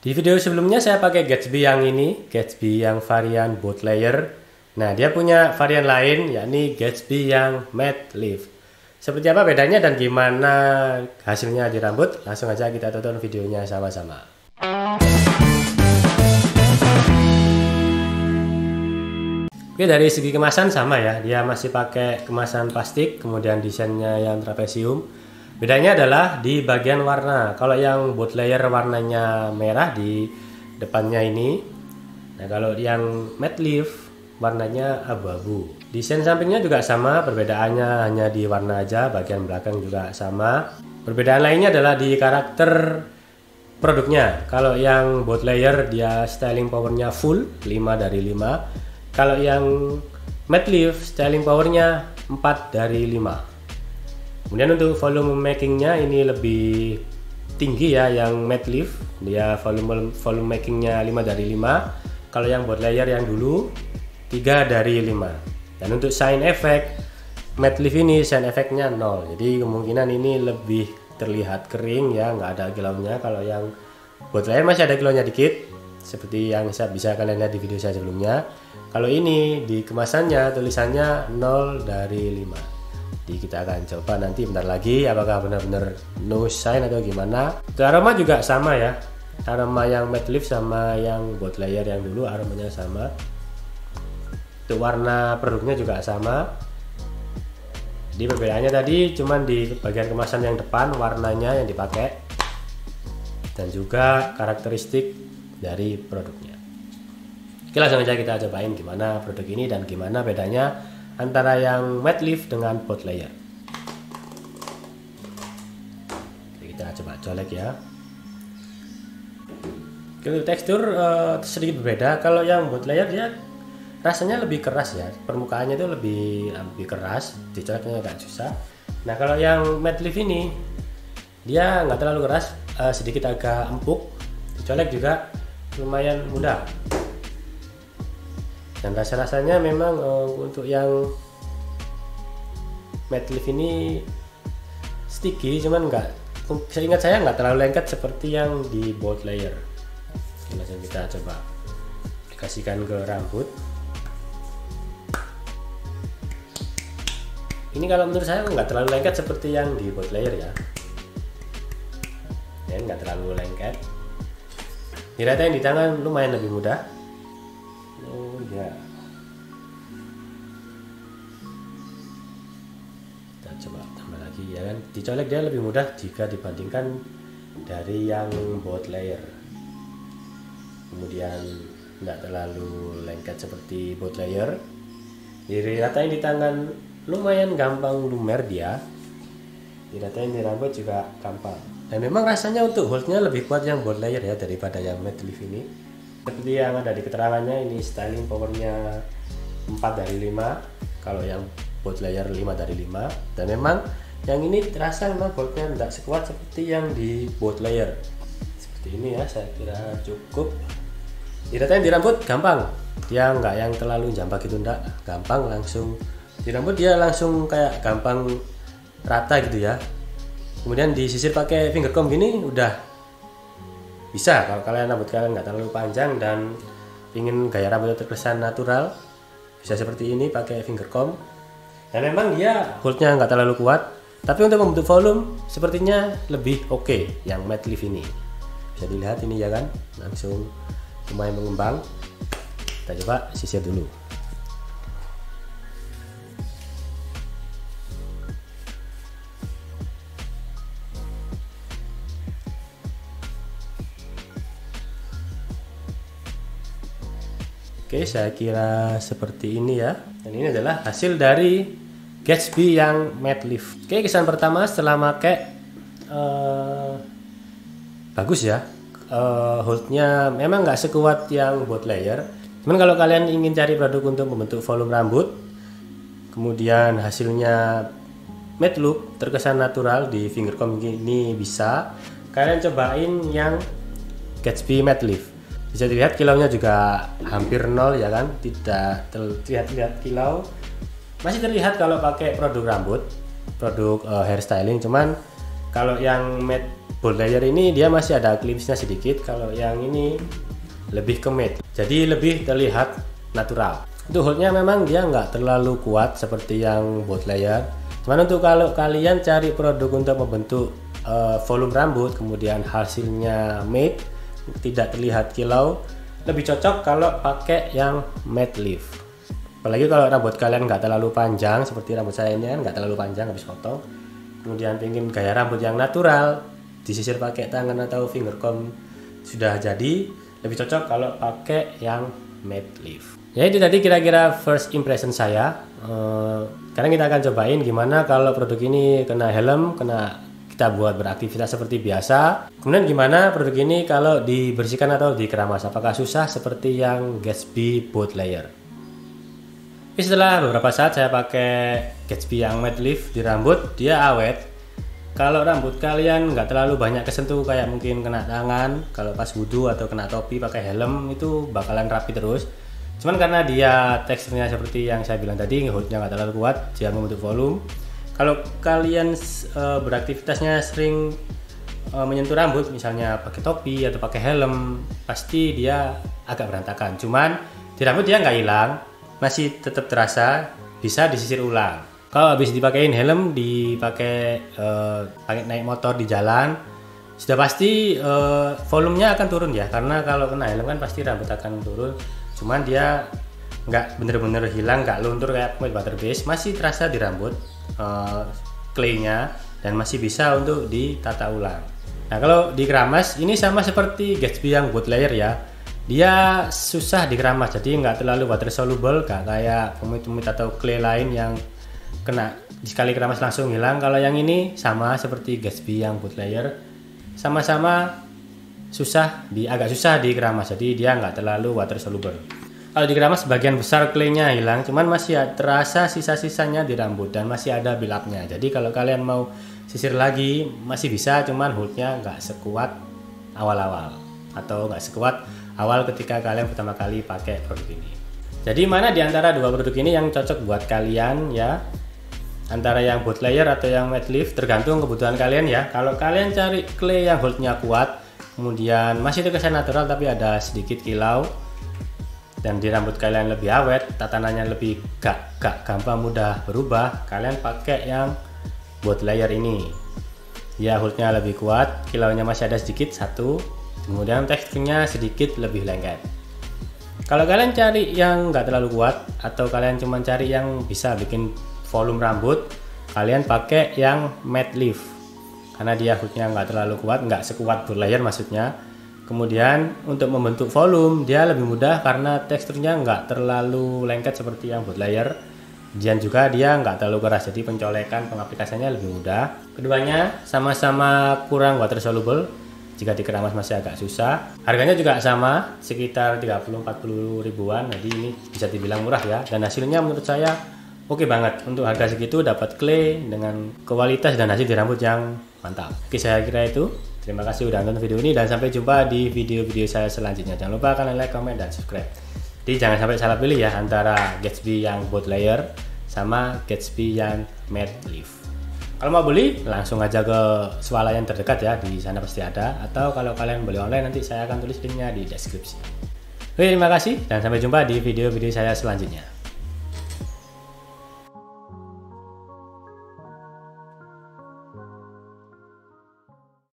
Di video sebelumnya saya pakai Gatsby yang ini, Gatsby yang varian boat layer. Nah, dia punya varian lain yakni Gatsby yang matte lift. Seperti apa bedanya dan gimana hasilnya di rambut? Langsung aja kita tonton videonya sama-sama. Oke, dari segi kemasan sama ya, dia masih pakai kemasan plastik, kemudian desainnya yang trapesium. Bedanya adalah di bagian warna. Kalau yang boat layer warnanya merah di depannya ini. Nah, kalau yang matte lift warnanya abu-abu. Desain sampingnya juga sama, perbedaannya hanya di warna aja, bagian belakang juga sama. Perbedaan lainnya adalah di karakter produknya. Kalau yang boat layer dia styling powernya full 5 dari 5. Kalau yang matte lift styling powernya 4 dari 5. Kemudian untuk volume makingnya ini lebih tinggi ya, yang matte lift dia volume makingnya 5 dari 5. Kalau yang boat layer yang dulu 3 dari 5. Dan untuk shine effect matte lift ini shine effectnya 0. Jadi kemungkinan ini lebih terlihat kering ya, nggak ada kilaunya. Kalau yang boat layer masih ada kilaunya dikit, seperti yang bisa kalian lihat di video saya sebelumnya. Kalau ini di kemasannya tulisannya 0 dari 5. Jadi kita akan coba nanti bentar lagi apakah benar-benar no shine atau gimana. Untuk aroma juga sama ya, aroma yang matte lift sama yang boat layer yang dulu aromanya sama. Untuk warna produknya juga sama. Di perbedaannya tadi cuman di bagian kemasan yang depan warnanya yang dipakai dan juga karakteristik dari produknya. Oke, langsung aja kita cobain gimana produk ini dan gimana bedanya antara yang matte lift dengan boat layer. Oke, kita coba colek ya. Untuk tekstur sedikit berbeda. Kalau yang boat layer dia rasanya lebih keras ya, permukaannya itu lebih keras, dicoleknya agak susah. Nah, kalau yang matte lift ini dia nggak terlalu keras, sedikit agak empuk, dicolek juga lumayan mudah. Dan rasa-rasanya memang untuk yang matte lift ini sticky, cuman seingat saya nggak terlalu lengket seperti yang di boat layer. Oke, langsung kita coba kasihkan ke rambut. Ini kalau menurut saya nggak terlalu lengket seperti yang di boat layer ya. Ya, nggak terlalu lengket. Diratain di tangan lumayan lebih mudah. Ya. Kita coba tambah lagi ya kan. Dicolek dia lebih mudah jika dibandingkan dari yang boat layer. Kemudian tidak terlalu lengket seperti boat layer. Diratain di tangan lumayan gampang lumer dia. Diratain di rambut juga gampang. Dan memang rasanya untuk holdnya lebih kuat yang boat layer ya daripada yang matte lift ini. Seperti yang ada di keterangannya, ini styling powernya 4 dari 5. Kalau yang boat layer 5 dari 5. Dan memang yang ini terasa memang holdnya tidak sekuat seperti yang di boat layer. Seperti ini ya, saya kira cukup. Diratain di rambut gampang. Dia nggak yang terlalu jambak gitu, enggak, gampang langsung. Di rambut dia langsung kayak gampang rata gitu ya. Kemudian disisir pakai finger comb gini udah bisa. Kalau kalian rambut kalian nggak terlalu panjang dan ingin gaya rambutnya terkesan natural, bisa seperti ini pakai finger comb. Dan memang dia holdnya nggak terlalu kuat, tapi untuk membentuk volume sepertinya lebih oke yang matte lift ini. Bisa dilihat ini ya kan, langsung lumayan mengembang. Kita coba sisir dulu. Oke, saya kira seperti ini ya. Dan ini adalah hasil dari Gatsby yang matte lift. Oke, kesan pertama setelah pakai bagus ya. Holdnya memang nggak sekuat yang boat layer. Cuman kalau kalian ingin cari produk untuk membentuk volume rambut, kemudian hasilnya matte look terkesan natural di finger comb ini, bisa kalian cobain yang Gatsby matte lift. Bisa dilihat kilaunya juga hampir nol ya kan, tidak terlihat kilau. Masih terlihat kalau pakai produk rambut, produk hairstyling, cuman Kalau yang matte bold layer ini dia masih ada clipsnya sedikit, kalau yang ini lebih ke matte, jadi lebih terlihat natural. Untuk holdnya memang dia nggak terlalu kuat seperti yang bold layer, cuman untuk kalau kalian cari produk untuk membentuk volume rambut kemudian hasilnya matte, tidak terlihat kilau, lebih cocok kalau pakai yang matte lift. Apalagi kalau rambut kalian nggak terlalu panjang seperti rambut saya ini kan nggak terlalu panjang habis potong, kemudian pengen gaya rambut yang natural, disisir pakai tangan atau finger comb sudah jadi, lebih cocok kalau pakai yang matte lift. Ya itu tadi kira-kira first impression saya. Sekarang kita akan cobain gimana kalau produk ini kena helm, kita buat beraktivitas seperti biasa. Kemudian gimana produk ini kalau dibersihkan atau dikeramas, apakah susah seperti yang Gatsby Bold Layer. Setelah beberapa saat saya pakai Gatsby yang matte lift di rambut, dia awet. Kalau rambut kalian nggak terlalu banyak kesentuh kayak mungkin kena tangan, kalau pas wudhu atau kena topi pakai helm itu bakalan rapi terus. Cuman karena dia teksturnya seperti yang saya bilang tadi, hoodnya nggak terlalu kuat, dia membentuk volume. Kalau kalian beraktivitasnya sering menyentuh rambut, misalnya pakai topi atau pakai helm, pasti dia agak berantakan. Cuman di rambut dia nggak hilang, masih tetap terasa, bisa disisir ulang. Kalau habis dipakein helm, dipakai naik motor di jalan, sudah pasti volumenya akan turun ya, karena kalau kena helm kan pasti rambut akan turun. Cuman dia nggak bener-bener hilang, nggak luntur kayak water base, masih terasa di rambut claynya, dan masih bisa untuk ditata ulang. Nah kalau dikeramas ini sama seperti Gatsby yang bold layer ya, dia susah dikeramas, jadi nggak terlalu water soluble, nggak kayak tumit-tumit atau clay lain yang kena sekali keramas langsung hilang. Kalau yang ini sama seperti Gatsby yang bold layer, sama-sama agak susah dikeramas, jadi dia nggak terlalu water soluble. Kalau dikeramas sebagian besar claynya hilang, cuman masih terasa sisa-sisanya di rambut dan masih ada build up-nya. Jadi kalau kalian mau sisir lagi masih bisa, cuman holdnya nggak sekuat awal-awal atau nggak sekuat awal ketika kalian pertama kali pakai produk ini. Jadi mana di antara dua produk ini yang cocok buat kalian ya? Antara yang bold layer atau yang matte lift, tergantung kebutuhan kalian ya. Kalau kalian cari clay yang holdnya kuat, kemudian masih terkesan natural tapi ada sedikit kilau, dan di rambut kalian lebih awet, tatanannya lebih gak gampang mudah berubah, kalian pakai yang bold layer ini. Ya holdnya lebih kuat, kilaunya masih ada sedikit satu, kemudian teksturnya sedikit lebih lengket. Kalau kalian cari yang nggak terlalu kuat atau kalian cuma cari yang bisa bikin volume rambut, kalian pakai yang matte lift karena dia hoodnya nggak terlalu kuat, nggak sekuat bold layer maksudnya. Kemudian untuk membentuk volume dia lebih mudah karena teksturnya nggak terlalu lengket seperti yang bold layer, dan juga dia nggak terlalu keras, jadi pencolekan pengaplikasiannya lebih mudah. Keduanya sama-sama kurang water soluble, jika dikeramas masih agak susah. Harganya juga sama, sekitar 30-40 ribuan, jadi ini bisa dibilang murah ya, dan hasilnya menurut saya oke banget. Untuk harga segitu dapat clay dengan kualitas dan hasil di rambut yang mantap. Oke, saya kira itu. Terima kasih udah nonton video ini dan sampai jumpa di video-video saya selanjutnya. Jangan lupa kalian like, comment, dan subscribe. Jadi jangan sampai salah pilih ya antara Gatsby yang bold layer sama Gatsby yang matte lift. Kalau mau beli langsung aja ke swalayan terdekat ya, di sana pasti ada. Atau kalau kalian beli online nanti saya akan tulis linknya di deskripsi. Oke, terima kasih dan sampai jumpa di video-video saya selanjutnya.